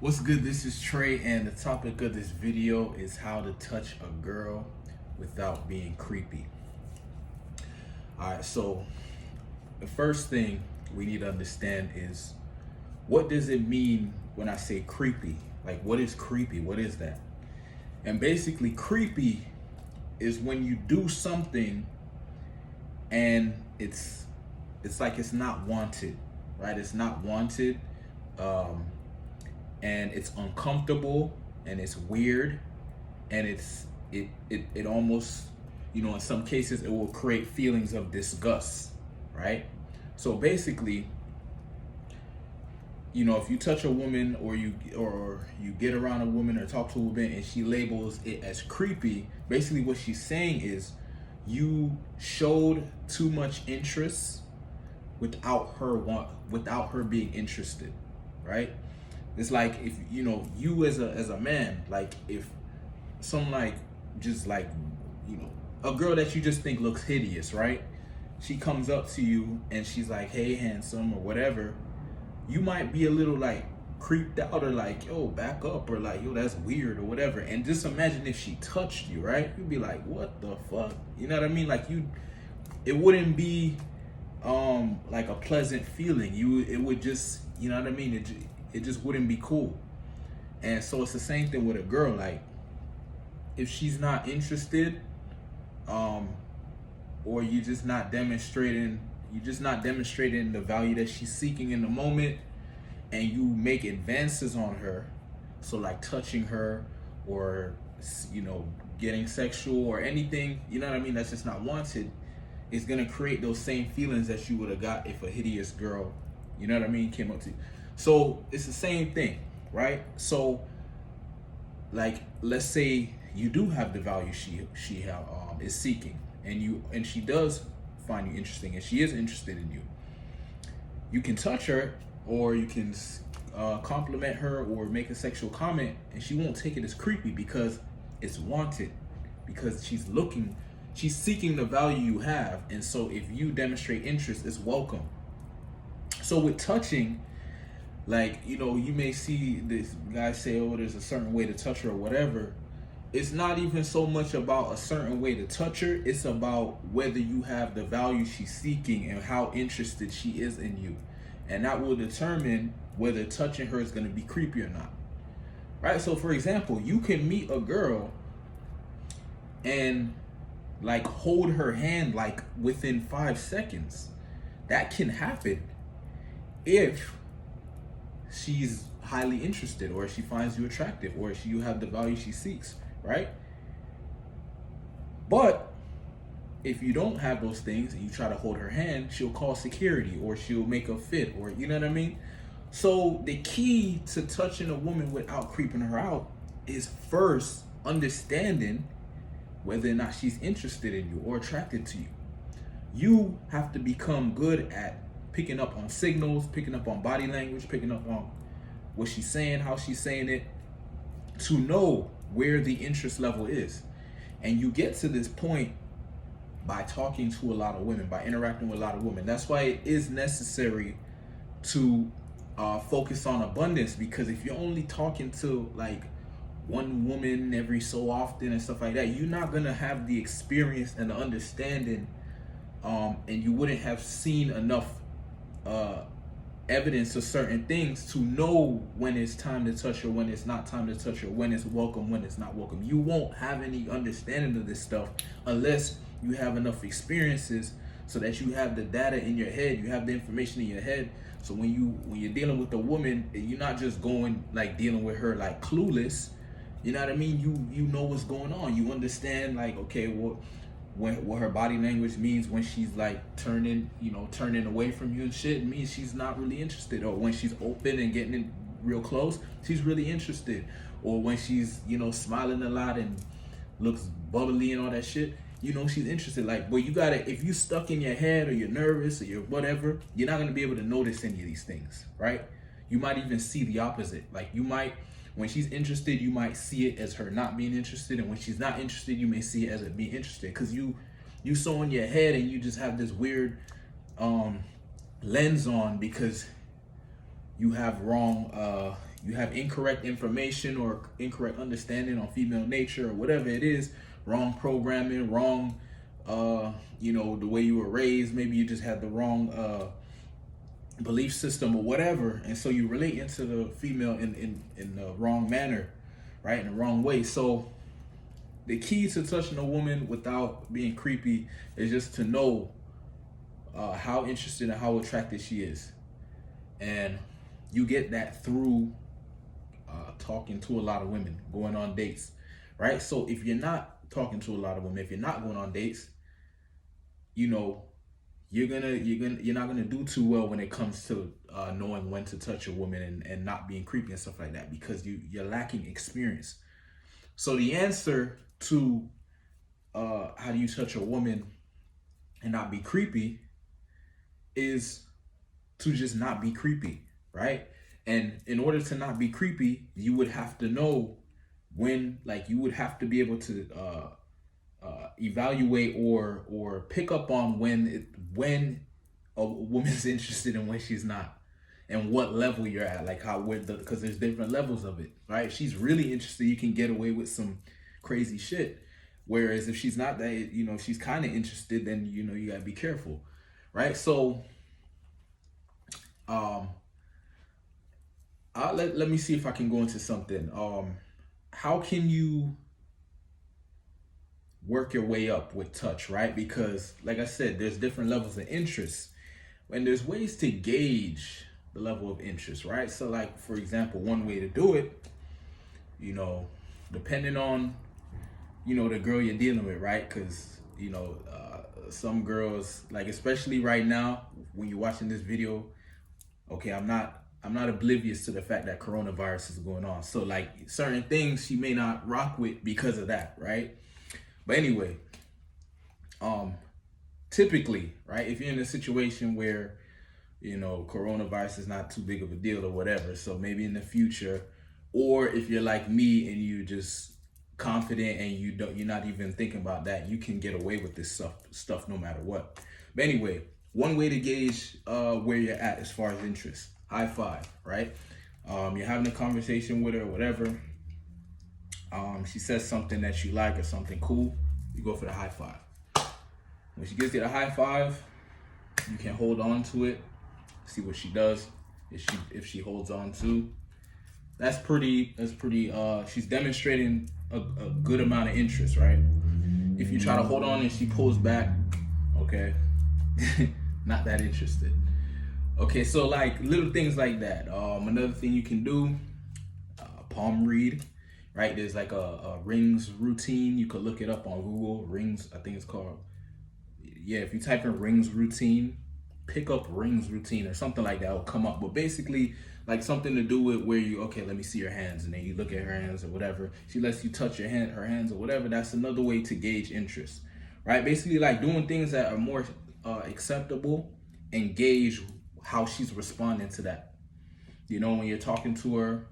What's good? This is Trey, and the topic of this video is how to touch a girl without being creepy. All right, so the first thing we need to understand is what does it mean when I say creepy? Like, what is creepy? What is that? And basically, creepy is when you do something and it's like it's not wanted, right? It's not wanted. Um, and it's uncomfortable and it's weird and it almost, in some cases it will create feelings of disgust, right? So basically, if you touch a woman or you get around a woman or talk to a woman and she labels it as creepy, basically what she's saying is you showed too much interest without her being interested, right? It's like if you as a man, like if some like just like you know a girl that you just think looks hideous, right? She comes up to you and she's like, "Hey, handsome," or whatever. You might be a little like creeped out or like, "Yo, back up," or like, "Yo, that's weird," or whatever. And just imagine if she touched you, right? You'd be like, "What the fuck?" You know what I mean? Like it wouldn't be like a pleasant feeling. It would just, you know what I mean? It just wouldn't be cool. And so it's the same thing with a girl. Like if she's not interested, um, or you're just not demonstrating the value that she's seeking in the moment, and you make advances on her, so like touching her or getting sexual or anything, you know what I mean, that's just not wanted, is gonna create those same feelings that you would have got if a hideous girl, you know what I mean, came up to you. So it's the same thing, right? So like let's say you do have the value she is seeking, and she does find you interesting and she is interested in you. You can touch her, or you can compliment her or make a sexual comment, and she won't take it as creepy because it's wanted, because she's seeking the value you have. And so if you demonstrate interest, it's welcome. So with touching, like you may see this guy say, "Oh, there's a certain way to touch her," or whatever. It's not even so much about a certain way to touch her, it's about whether you have the value she's seeking and how interested she is in you, and that will determine whether touching her is going to be creepy or not, right? So for example, you can meet a girl and like hold her hand like within 5 seconds. That can happen if she's highly interested, or she finds you attractive, or you have the value she seeks, right? But if you don't have those things and you try to hold her hand, she'll call security, or she'll make a fit, or you know what I mean? So the key to touching a woman without creeping her out is first understanding whether or not she's interested in you or attracted to you. You have to become good at picking up on signals, picking up on body language, picking up on what she's saying, how she's saying it, to know where the interest level is. And you get to this point by talking to a lot of women, by interacting with a lot of women. That's why it is necessary to focus on abundance, because if you're only talking to like one woman every so often and stuff like that, you're not gonna have the experience and the understanding, and you wouldn't have seen enough evidence of certain things to know when it's time to touch her, when it's not time to touch her, when it's welcome, when it's not welcome. You won't have any understanding of this stuff unless you have enough experiences, so that you have the data in your head, you have the information in your head. So when you're dealing with a woman, you're not just going like dealing with her like clueless. You know what I mean? You know what's going on. You understand like, okay, what her body language means when she's like turning away from you and shit. It means she's not really interested. Or when she's open and getting in real close, she's really interested. Or when she's smiling a lot and looks bubbly and all that shit, she's interested. Like, but you gotta, if you stuck in your head or you're nervous or you're whatever, you're not gonna be able to notice any of these things, right? You might even see the opposite. Like when she's interested, you might see it as her not being interested, and when she's not interested, you may see it as it being interested, because you so in your head and you just have this weird lens on, because you have wrong You have incorrect information or incorrect understanding on female nature or whatever it is, wrong programming, wrong, the way you were raised. Maybe you just had the wrong belief system or whatever. And so you relate into the female in the wrong manner, right? In the wrong way. So the key to touching a woman without being creepy is just to know how interested and how attracted she is. And you get that through talking to a lot of women, going on dates, right? So if you're not talking to a lot of women, if you're not going on dates, you're not gonna do too well when it comes to knowing when to touch a woman and not being creepy and stuff like that, because you're lacking experience. So the answer to how do you touch a woman and not be creepy is to just not be creepy, right? And in order to not be creepy, you would have to know when, like, you would have to be able to evaluate or pick up on when a woman's interested and when she's not, and what level you're at, like because there's different levels of it, right? If she's really interested, you can get away with some crazy shit. Whereas if she's not that, if she's kind of interested, then you gotta be careful, right? So let me see if I can go into something. How can you work your way up with touch, right? Because like I said, there's different levels of interest, and there's ways to gauge the level of interest, right? So like, for example, one way to do it, depending on, the girl you're dealing with, right? Because, some girls, like, especially right now, when you're watching this video, okay, I'm not oblivious to the fact that coronavirus is going on. So like, certain things she may not rock with because of that, right? But anyway, typically, right, if you're in a situation where, coronavirus is not too big of a deal or whatever, so maybe in the future, or if you're like me and you just confident and you're not even thinking about that, you can get away with this stuff no matter what. But anyway, one way to gauge where you're at as far as interest: high five, right? You're having a conversation with her or whatever. She says something that you like or something cool, you go for the high five. When she gives you the high five, you can hold on to it, see what she does. If she holds on to, that's pretty she's demonstrating a good amount of interest, right? If you try to hold on and she pulls back, okay, not that interested. Okay, so like little things like that. Another thing you can do, palm read, right? There's like a rings routine. You could look it up on Google. Rings, I think it's called. Yeah, if you type in rings routine, pick up rings routine or something like that will come up. But basically, like something to do with where let me see your hands, and then you look at her hands or whatever. She lets you touch her hands or whatever. That's another way to gauge interest, right? Basically, like doing things that are more acceptable and gauge how she's responding to that. When you're talking to her,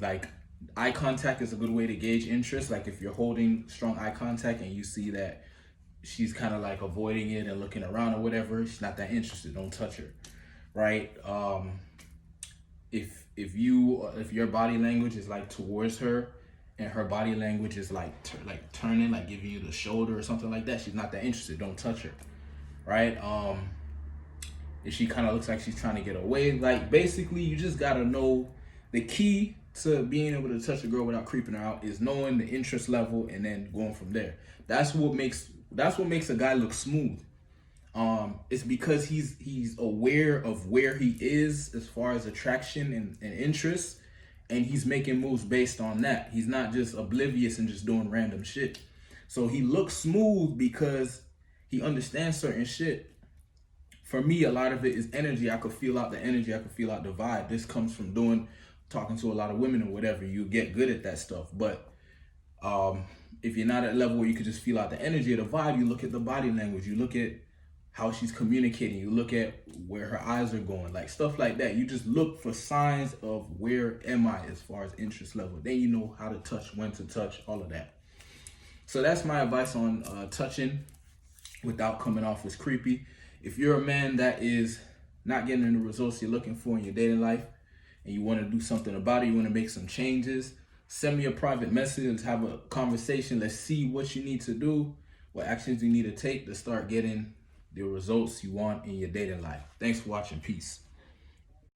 like eye contact is a good way to gauge interest. Like if you're holding strong eye contact and you see that she's kind of like avoiding it and looking around or whatever, she's not that interested, don't touch her, right? If your body language is like towards her and her body language is like turning, like giving you the shoulder or something like that, she's not that interested, don't touch her, right? If she kind of looks like she's trying to get away, like basically you just gotta know the key to being able to touch a girl without creeping her out is knowing the interest level and then going from there. That's what makes a guy look smooth. It's because he's aware of where he is as far as attraction and interest, and he's making moves based on that. He's not just oblivious and just doing random shit. So he looks smooth because he understands certain shit. For me, a lot of it is energy. I could feel out the energy. I could feel out the vibe. This comes from talking to a lot of women or whatever. You get good at that stuff. But if you're not at a level where you could just feel out the energy or the vibe, you look at the body language. You look at how she's communicating. You look at where her eyes are going, like stuff like that. You just look for signs of where am I as far as interest level. Then you know how to touch, when to touch, all of that. So that's my advice on touching without coming off as creepy. If you're a man that is not getting the results you're looking for in your dating life, and you want to do something about it, you want to make some changes, send me a private message. Let's have a conversation. Let's see what you need to do, what actions you need to take to start getting the results you want in your dating life. Thanks for watching. Peace.